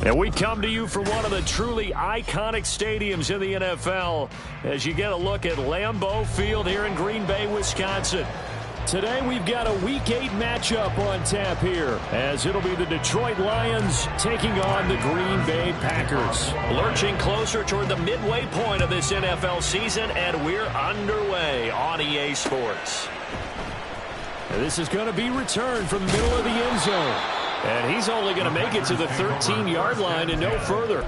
And we come to you from one of the truly iconic stadiums in the NFL as you get a look at Lambeau Field here in Green Bay, Wisconsin. Today we've got a Week 8 matchup on tap here as it'll be the Detroit Lions taking on the Green Bay Packers. Lurching closer toward the midway point of this NFL season, and we're underway on EA Sports. And this is going to be returned from the middle of the end zone. And he's only going to make it to the 13-yard line and no further.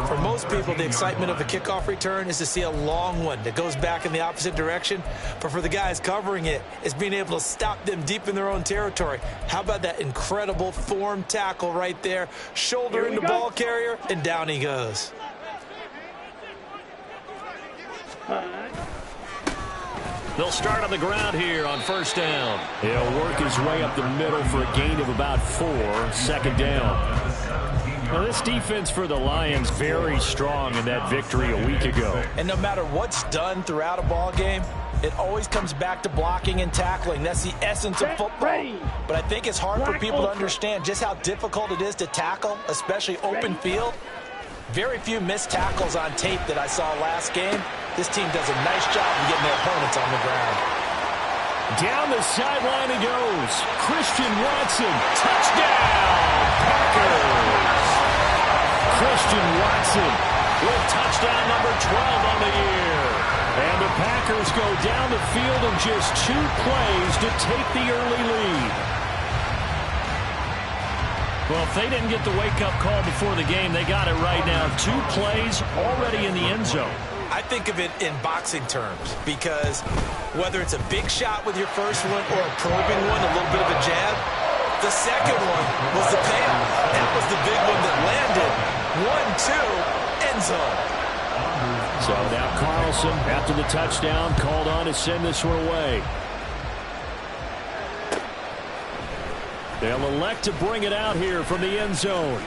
For most people, the excitement of a kickoff return is to see a long one that goes back in the opposite direction. But for the guys covering it, it's being able to stop them deep in their own territory. How about that incredible form tackle right there? Shoulder in the ball carrier, and down he goes. They'll start on the ground here on first down. He'll work his way up the middle for a gain of about 4, second down. Now, this defense for the Lions very strong in that victory a week ago. And no matter what's done throughout a ball game, it always comes back to blocking and tackling. That's the essence of football. But I think it's hard for people to understand just how difficult it is to tackle, especially open field. Very few missed tackles on tape that I saw last game. This team does a nice job of getting their opponents on the ground. Down the sideline he goes. Christian Watson, touchdown, Packers. Christian Watson with touchdown number 12 on the year. And the Packers go down the field in just 2 plays to take the early lead. Well, if they didn't get the wake-up call before the game, they got it right now. 2 plays already in the end zone. I think of it in boxing terms because whether it's a big shot with your first one or a probing one, a little bit of a jab, the second one was the payoff. That was the big one that landed. 1-2, end zone. So now Carlson, after the touchdown, called on to send this one away. They'll elect to bring it out here from the end zone.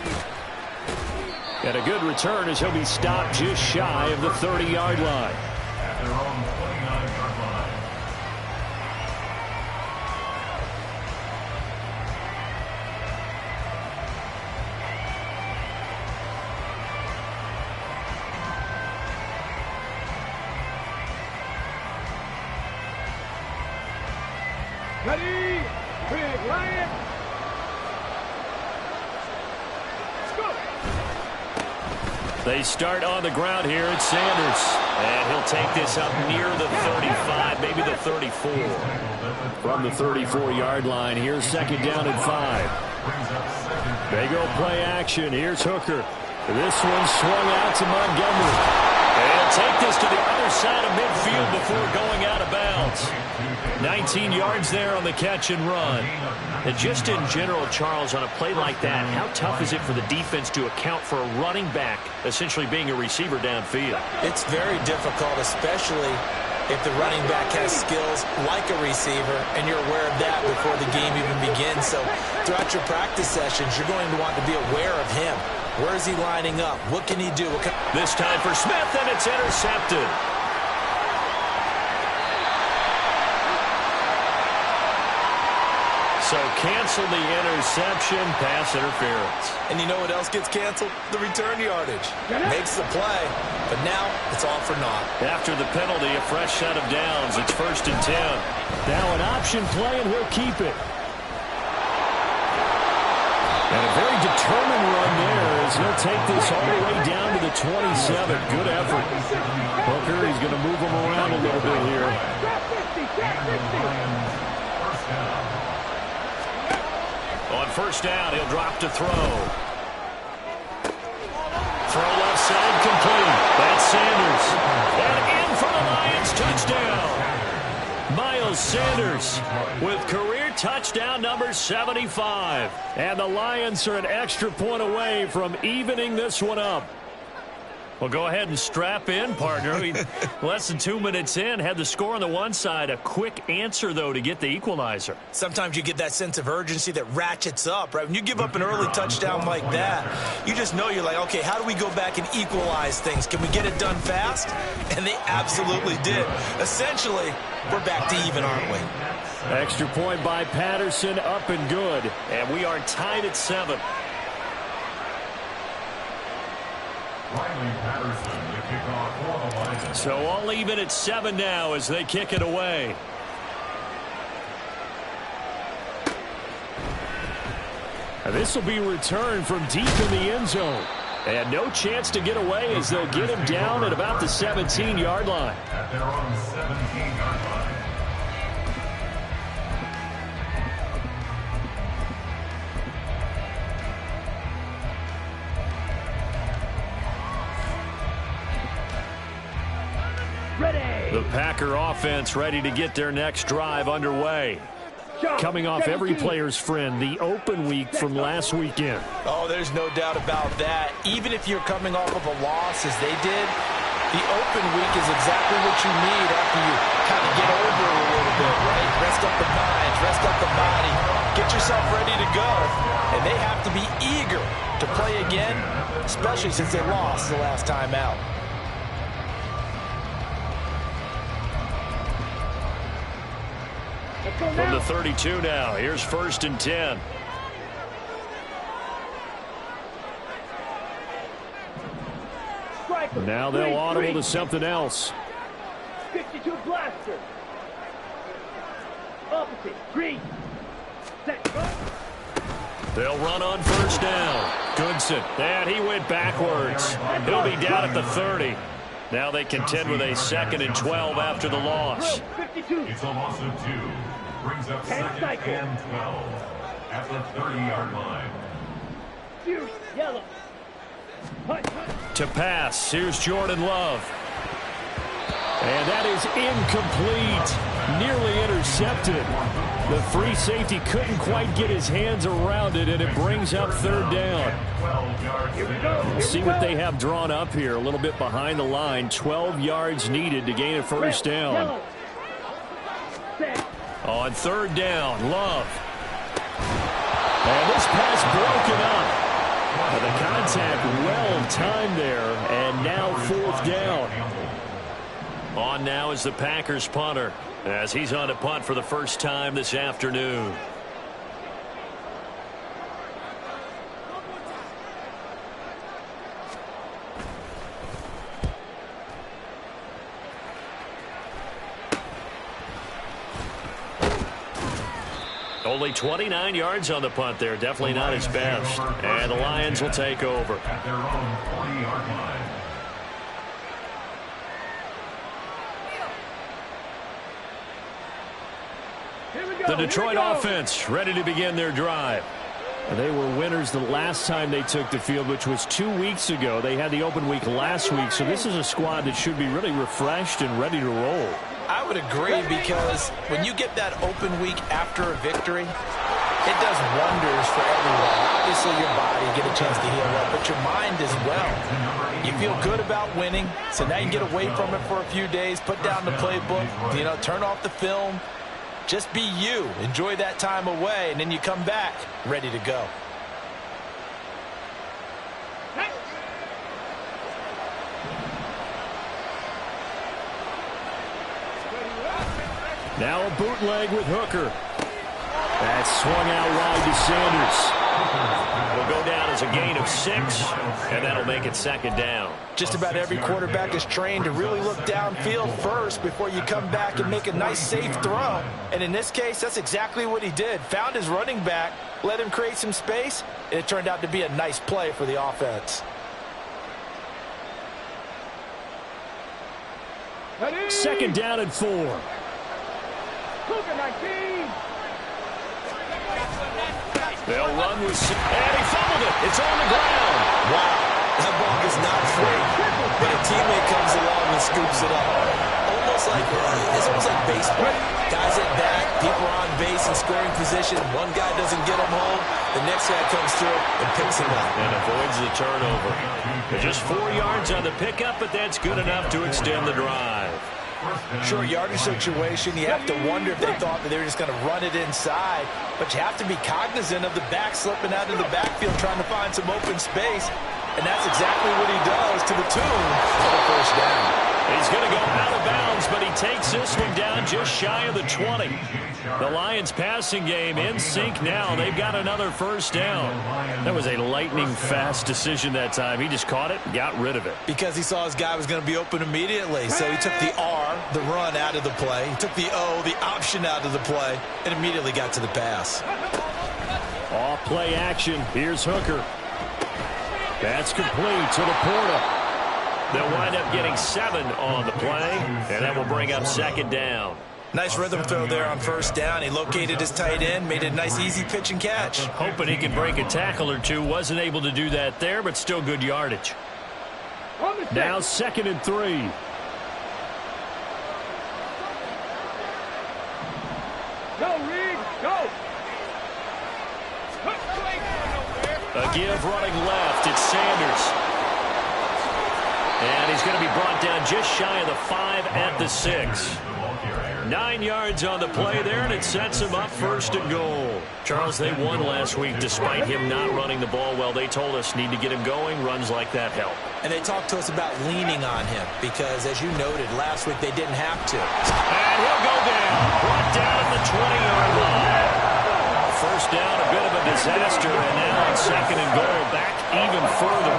And a good return as he'll be stopped just shy of the 30-yard line. At their own 29-yard line. Ready, big Lion. They start on the ground here. It's Sanders. And he'll take this up near the 35, maybe the 34. From the 34-yard line, here's second down and 5. They go play action. Here's Hooker. This one swung out to Montgomery. And he'll take this to the other side of midfield before going out of bounds. 19 yards there on the catch and run. And just in general, Charles, on a play like that, how tough is it for the defense to account for a running back essentially being a receiver downfield? It's very difficult, especially if the running back has skills like a receiver, and you're aware of that before the game even begins. So throughout your practice sessions, you're going to want to be aware of him. Where is he lining up? What can he do? This time for Smith, and it's intercepted. So cancel the interception, pass interference. And you know what else gets canceled? The return yardage. Makes the play, but now it's all for naught. After the penalty, a fresh set of downs. It's first and 10. Now an option play, and he'll keep it. And a very determined run there as he'll take this all the way down to the 27. Good effort. Hooker, he's going to move him around a little bit here. On first down, he'll drop to throw. Throw left side complete. That's Sanders. And in for the Lions, touchdown. Miles Sanders with career touchdown number 75. And the Lions are an extra point away from evening this one up. Well, go ahead and strap in, partner. Less than 2 minutes in, had the score on the one side. A quick answer, though, to get the equalizer. Sometimes you get that sense of urgency that ratchets up, right? When you give up an early touchdown like that, you just know you're like, okay, how do we go back and equalize things? Can we get it done fast? And they absolutely did. Essentially, we're back to even, aren't we? Extra point by Patterson, up and good. And we are tied at 7. So all even at 7 now as they kick it away. And this will be returned from deep in the end zone. And no chance to get away as they'll get him down at about the 17-yard line. At their own 17-yard line. The Packer offense ready to get their next drive underway. Coming off every player's friend, the open week from last weekend. Oh, there's no doubt about that. Even if you're coming off of a loss as they did, the open week is exactly what you need after you kind of get over it a little bit, right? Rest up the minds, rest up the body, get yourself ready to go. And they have to be eager to play again, especially since they lost the last time out. From the 32 now, here's 1st and 10. Now they'll audible to something else. 52 blaster. Opposite. Green. Set. They'll run on 1st down. Goodson. And he went backwards. He'll be down at the 30. Now they contend with a 2nd and 12 after the loss. 52. It's a loss of 2. Brings up 2nd and 12 at the 30-yard line. Fierce. Yellow. To pass, here's Jordan Love. And that is incomplete. Nearly intercepted. The free safety couldn't quite get his hands around it, and it brings up 3rd down. We'll see what they have drawn up here. A little bit behind the line. 12 yards needed to gain a 1st down. On 3rd down, Love. And this pass broken up. The contact well timed there, and now 4th down. On now is the Packers punter, as he's on to punt for the first time this afternoon. Only 29 yards on the punt there. Definitely not his best. And the Lions will take over. At their own 40-yard line. The Detroit offense ready to begin their drive. They were winners the last time they took the field, which was 2 weeks ago. They had the open week last week, so this is a squad that should be really refreshed and ready to roll. I would agree, because when you get that open week after a victory, it does wonders for everyone. Obviously, your body get a chance to heal up, but your mind as well. You feel good about winning, so now you get away from it for a few days, put down the playbook, turn off the film. Just be you. Enjoy that time away, and then you come back ready to go. Now a bootleg with Hooker. That swung out wide to Sanders. It'll go down as a gain of 6, and that'll make it 2nd down. Just about every quarterback is trained to really look downfield first before you come back and make a nice, safe throw. And in this case, that's exactly what he did. Found his running back, let him create some space, and it turned out to be a nice play for the offense. 2nd down and 4. Cougar 19. They'll run with, and he fumbled it. It's on the ground. Wow, that ball is not free, but a teammate comes along and scoops it up. It's almost like baseball. Guys at bat, people are on base in scoring position. One guy doesn't get him home, the next guy comes through and picks him up. And avoids the turnover. Just 4 yards on the pickup, but that's good enough to extend the drive. Short yardage situation, you have to wonder if they thought that they were just going to run it inside, but you have to be cognizant of the back slipping out of the backfield trying to find some open space, and that's exactly what he does to the tune of the 1st down. He's going to go out of bounds, but he takes this one down just shy of the 20. The Lions passing game in sync now. They've got another first down. That was a lightning-fast decision that time. He just caught it and got rid of it. Because he saw his guy was going to be open immediately. So he took the R, the run, out of the play. He took the O, the option, out of the play, and immediately got to the pass. Off play action. Here's Hooker. That's complete to Laporta. They'll wind up getting 7 on the play, and that will bring up second down. Nice rhythm throw there on first down. He located his tight end, made it a nice easy pitch and catch. Hoping he can break a tackle or two. Wasn't able to do that there, but still good yardage. Now 2nd and 3. Go, Reed, go. A give running left. It's Sanders. And he's going to be brought down just shy of the 5 at the 6. 9 yards on the play there, and it sets him up 1st and goal. Charles, they won last week despite him not running the ball well. They told us need to get him going. Runs like that help. And they talked to us about leaning on him because, as you noted, last week they didn't have to. And he'll go down. Brought down at the 20-yard line. First down, a bit of a disaster, and now on 2nd and goal, back even further.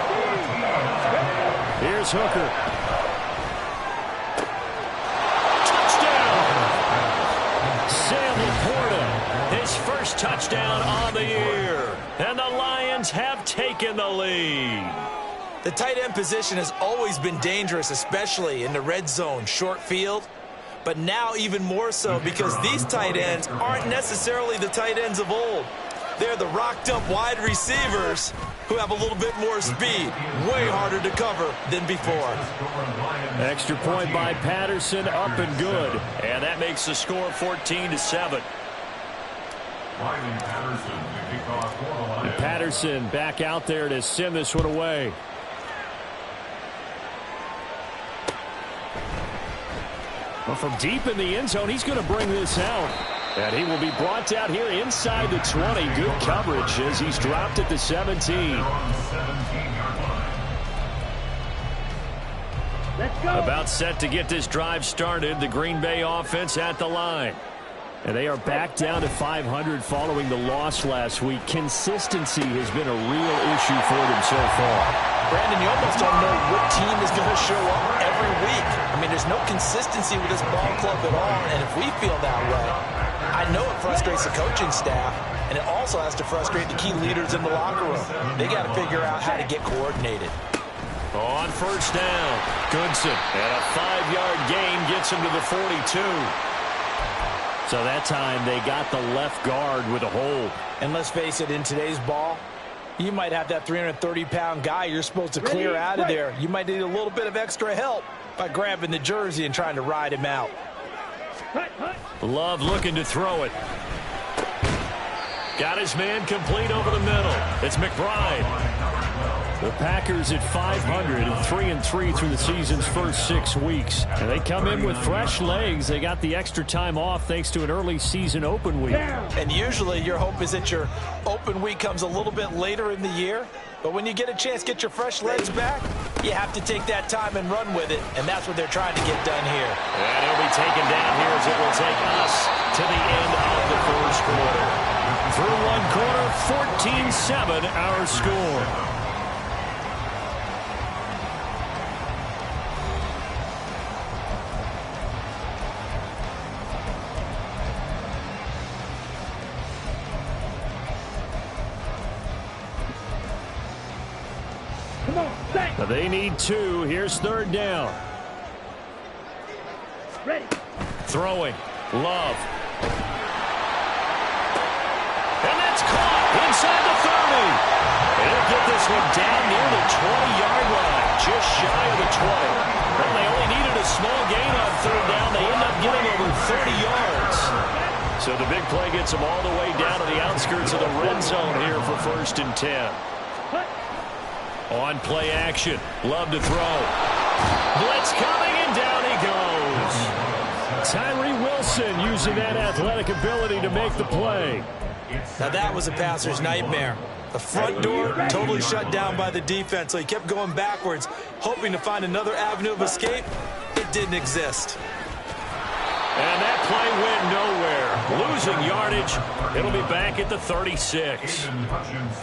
Here's Hooker. Touchdown! Sam Laporta, his first touchdown on the year. And the Lions have taken the lead. The tight end position has always been dangerous, especially in the red zone, short field. But now even more so because these tight ends aren't necessarily the tight ends of old. They're the rocked-up wide receivers who have a little bit more speed, way harder to cover than before. Extra point by Patterson, up and good. And that makes the score 14-7. And Patterson back out there to send this one away. Well, from deep in the end zone, he's going to bring this out. And he will be brought down here inside the 20. Good coverage as he's dropped at the 17. Let's go. About set to get this drive started. The Green Bay offense at the line. And they are back down to 500 following the loss last week. Consistency has been a real issue for them so far. Brandon, you almost don't know what team is going to show up every week. I mean, there's no consistency with this ball club at all, and if we feel that way, I know it frustrates the coaching staff, and it also has to frustrate the key leaders in the locker room. They got to figure out how to get coordinated. On first down, Goodson, and a 5-yard gain gets him to the 42. So that time they got the left guard with a hold. And let's face it, in today's ball, you might have that 330-pound guy you're supposed to clear out of there. You might need a little bit of extra help by grabbing the jersey and trying to ride him out. Love looking to throw it. Got his man complete over the middle. It's McBride. The Packers at 500 and 3-3 through the season's first 6 weeks. And they come in with fresh legs. They got the extra time off thanks to an early season open week. And usually your hope is that your open week comes a little bit later in the year. But when you get a chance to get your fresh legs back, you have to take that time and run with it. And that's what they're trying to get done here. And he'll be taken down here as it will take us to the end of the first quarter. Through one quarter, 14-7 our score. They need 2. Here's 3rd down. Ready. Throwing. Love. And that's caught inside the 30. And he'll get this one down near the 20-yard line, just shy of the 20. Well, they only needed a small gain on 3rd down. They end up getting over 30 yards. So the big play gets them all the way down to the outskirts of the red zone here for 1st and 10. On play action. Love to throw. Blitz coming, and down he goes. Tyree Wilson using that athletic ability to make the play. Now that was a passer's nightmare. The front door totally shut down by the defense, so he kept going backwards, hoping to find another avenue of escape. It it didn't exist. And that play went nowhere. Losing yardage. It'll be back at the 36.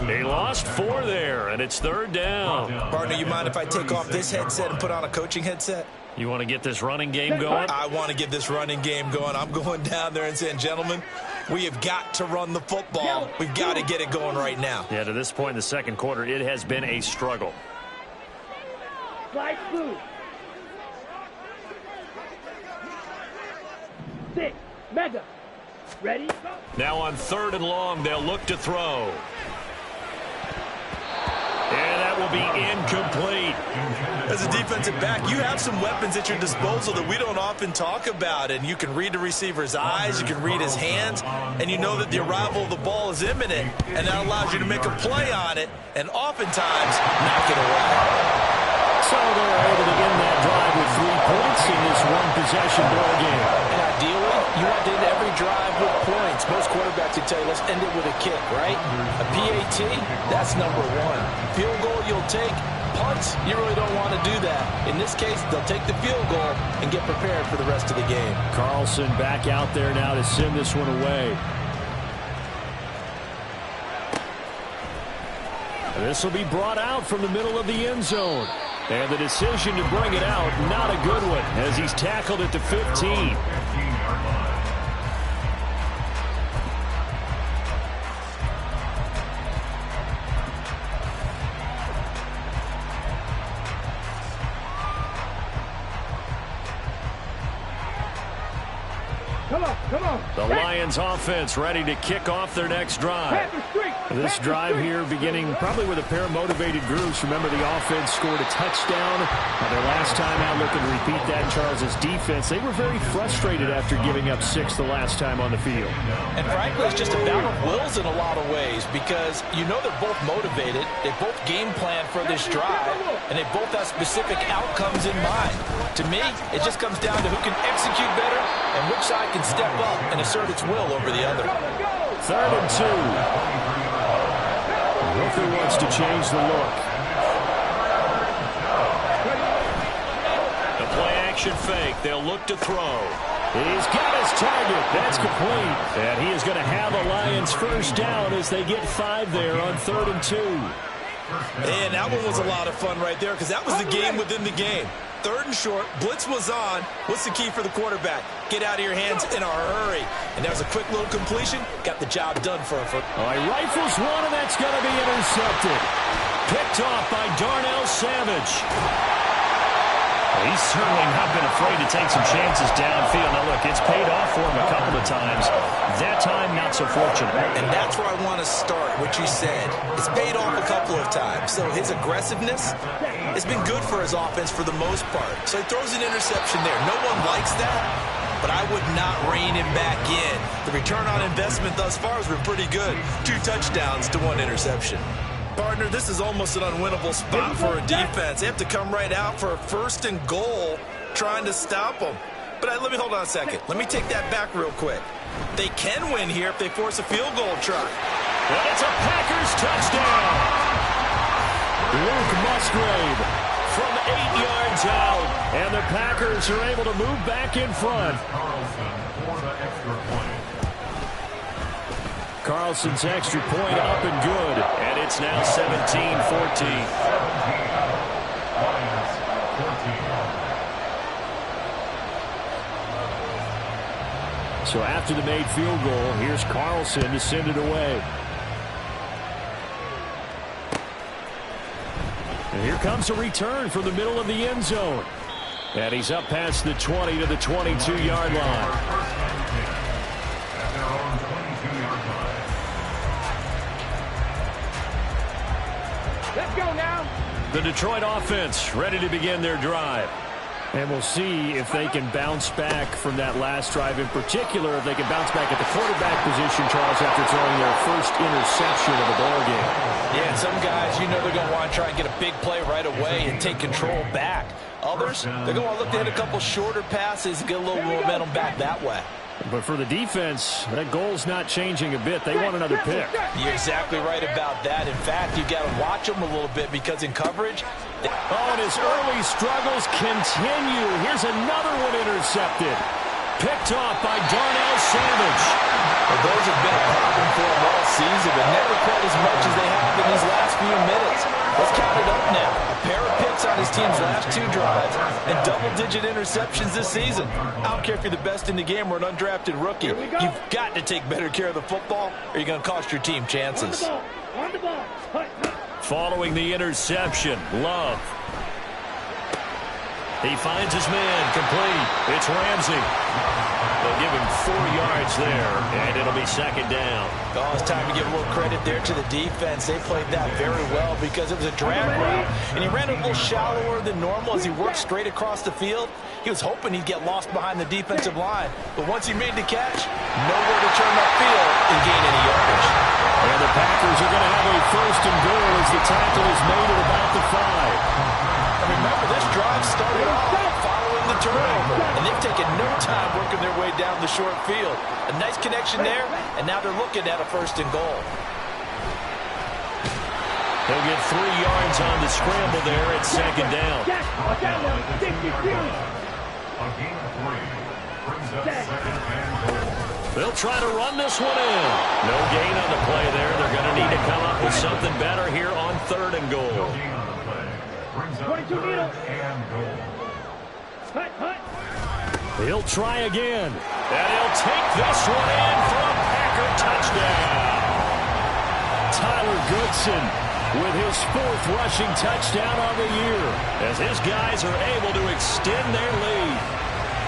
They lost 4 there, and it's 3rd down. Partner, you mind if I take off this headset and put on a coaching headset? You want to get this running game going? I want to get this running game going. I'm going down there and saying, gentlemen, we have got to run the football. We've got to get it going right now. Yeah, to this point in the second quarter, it has been a struggle. Slide through. 6. Mega. Ready? Go. Now on 3rd and long, they'll look to throw. And that will be incomplete. As a defensive back, you have some weapons at your disposal that we don't often talk about. And you can read the receiver's eyes, you can read his hands, and you know that the arrival of the ball is imminent. And that allows you to make a play on it and oftentimes knock it away. So they're able to end that drive with 3 points in this one-possession ball game. And ideally, you want to end every drive with points. Most quarterbacks would tell you, let's end it with a kick, right? A PAT, that's number 1. Field goal you'll take. Punts, you really don't want to do that. In this case, they'll take the field goal and get prepared for the rest of the game. Carlson back out there now to send this one away. This will be brought out from the middle of the end zone. And the decision to bring it out, not a good one, as he's tackled at the 15. Come on. The Lions offense ready to kick off their next drive. This drive here beginning probably with a pair of motivated groups. Remember, the offense scored a touchdown. Their last time out, looking to repeat that. Charles's defense, they were very frustrated after giving up 6 the last time on the field. And frankly, it's just a battle of wills in a lot of ways because you know they're both motivated. They both game plan for this drive, and they both have specific outcomes in mind. To me, it just comes down to who can execute better and which side can step up and assert its will over the other. 3rd and 2. Hooker wants to change the look. The play-action fake. They'll look to throw. He's got his target. That's complete. And he is going to have a Lions first down as they get 5 there on 3rd and 2. And that one was a lot of fun right there because that was the game within the game. 3rd and short, blitz was on. What's the key for the quarterback? Get out of your hands in a hurry. And that was a quick little completion. Got the job done for him. All right, rifles one, and that's going to be intercepted. Picked off by Darnell Savage. He's certainly not been afraid to take some chances downfield. Now, look, it's paid off for him a couple of times. That time, not so fortunate. And that's where I want to start, what you said. It's paid off a couple of times. So his aggressiveness has been good for his offense for the most part. So he throws an interception there. No one likes that, but I would not rein him back in. The return on investment thus far has been pretty good. 2 touchdowns to 1 interception. Partner, this is almost an unwinnable spot for a defense. They have to come right out for a 1st and goal trying to stop them. But let me hold on a second. Let me take that back real quick. They can win here if they force a field goal try. And it's a Packers touchdown. Luke Musgrave from 8 yards out. And the Packers are able to move back in front. Carlson's extra point up and good. And it's now 17-14. So after the made field goal, here's Carlson to send it away. And here comes a return from the middle of the end zone. And he's up past the 20 to the 22-yard line. Let's go now. The Detroit offense ready to begin their drive. And we'll see if they can bounce back from that last drive, in particular, if they can bounce back at the quarterback position, Charles, after throwing their first interception of the ball game. Yeah, and some guys, you know they're going to want to try and get a big play right away and take control back. Others, they're going to want to look to hit a couple shorter passes and get a little momentum back that way. But for the defense, that goal's not changing a bit. They want another pick. You're exactly right about that. In fact, you've got to watch them a little bit because in coverage, Oh, and his early struggles continue. Here's another one intercepted. Picked off by Darnell Savage. Well, those have been a problem for him all season, but never quite as much as they have in these last few minutes. Let's count it up now. A pair of picks on his team's last 2 drives and double-digit interceptions this season. I don't care if you're the best in the game or an undrafted rookie. You've got to take better care of the football or you're going to cost your team chances. On the ball. Following the interception, Love. He finds his man, complete. It's Ramsey. They'll give him 4 yards there, and it'll be second down. Oh, it's time to give a little credit there to the defense. They played that very well because it was a drag route, and he ran a little shallower than normal as he worked straight across the field. He was hoping he'd get lost behind the defensive line, but once he made the catch, nowhere to turn upfield and gain any yardage. And the Packers are going to have a first and goal as the tackle is made at about the 5. Remember, this drive started off following the turnover, and they've taken no time working their way down the short field. A nice connection there, and now they're looking at a first and goal. They'll get 3 yards on the scramble there at second down. A gain of 3 brings up second and goal. They'll try to run this one in. No gain on the play there. They're going to need to come up with something better here on third and goal. No gain on the play. Brings up 22 third and goal. He'll try again. And he'll take this one in for a Packer touchdown. Tyler Goodson with his 4th rushing touchdown on the year as his guys are able to extend their lead.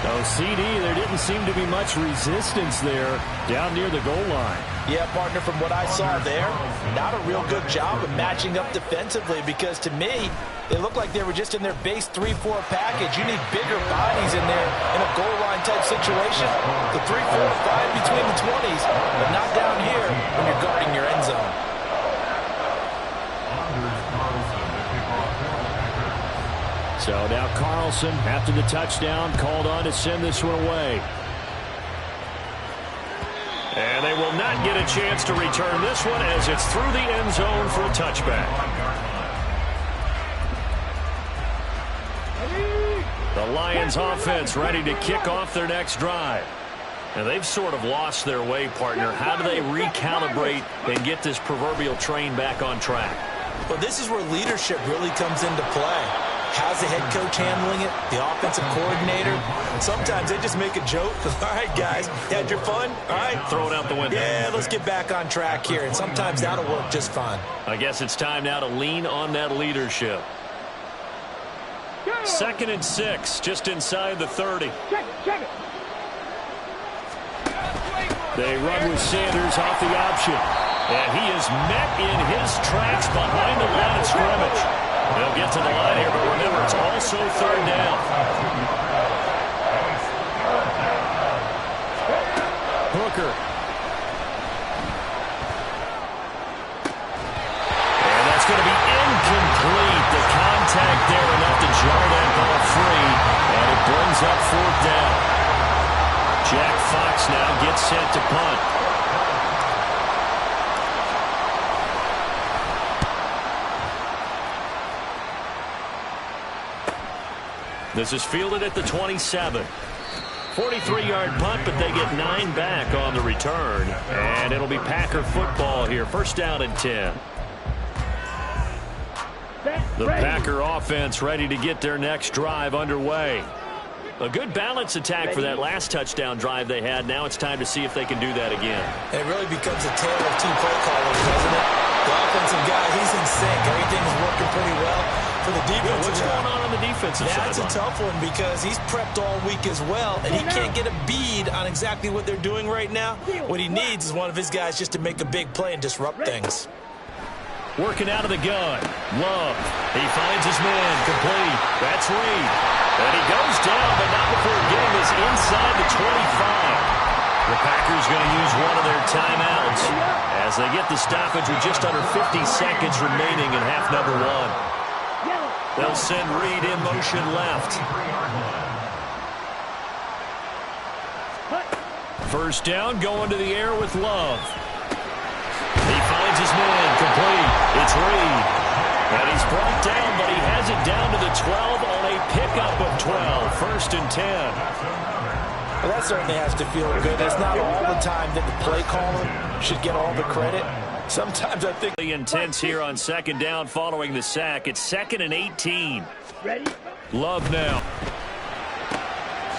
Oh, CD, there didn't seem to be much resistance there down near the goal line. Yeah, partner, from what I saw there, not a real good job of matching up defensively because to me, they looked like they were just in their base 3-4 package. You need bigger bodies in there in a goal line type situation. The 3-4 5 between the 20s, but not down here when you're guarding your end zone. So now Carlson, after the touchdown, called on to send this one away. And they will not get a chance to return this one as it's through the end zone for a touchback. The Lions offense ready to kick off their next drive. And they've sort of lost their way, partner. How do they recalibrate and get this proverbial train back on track? Well, this is where leadership really comes into play. How's the head coach handling it? The offensive coordinator? Sometimes they just make a joke. All right, guys, had your fun? All right. Throw it out the window. Yeah, let's get back on track here. And sometimes that'll work just fine. I guess it's time now to lean on that leadership. 2nd and 6, just inside the 30. Check it. They run with Sanders off the option. And he is met in his tracks behind the line of scrimmage. They'll get to the line here, but remember, it's also third down. Hooker. And that's going to be incomplete. The contact there enough to jar that ball free. And it brings up 4th down. Jack Fox now gets set to punt. This is fielded at the 27. 43-yard punt, but they get 9 back on the return. And it'll be Packer football here. First down and 10. The Packer offense ready to get their next drive underway. A good balance attack for that last touchdown drive they had. Now it's time to see if they can do that again. It really becomes a tale of 2 play callers, doesn't it? The offensive guy, he's in sync. Everything is working pretty well. For the defensive What's going on the defensive side? That's a tough one because he's prepped all week as well, and he can't get a bead on exactly what they're doing right now. What he needs is one of his guys just to make a big play and disrupt things. Working out of the gun. Love. He finds his man. Complete. That's Reed. And he goes down, but not before getting this inside the 25. The Packers going to use one of their timeouts as they get the stoppage with just under 50 seconds remaining in half number 1. They'll send Reed in motion left. First down, going to the air with Love. He finds his man, complete. It's Reed. And he's brought down, but he has it down to the 12 on a pickup of 12. 1st and 10. Well, that certainly has to feel good. It's not all the time that the play caller should get all the credit. Sometimes I think intense here on 2nd down following the sack. It's 2nd and 18. Ready? Love now.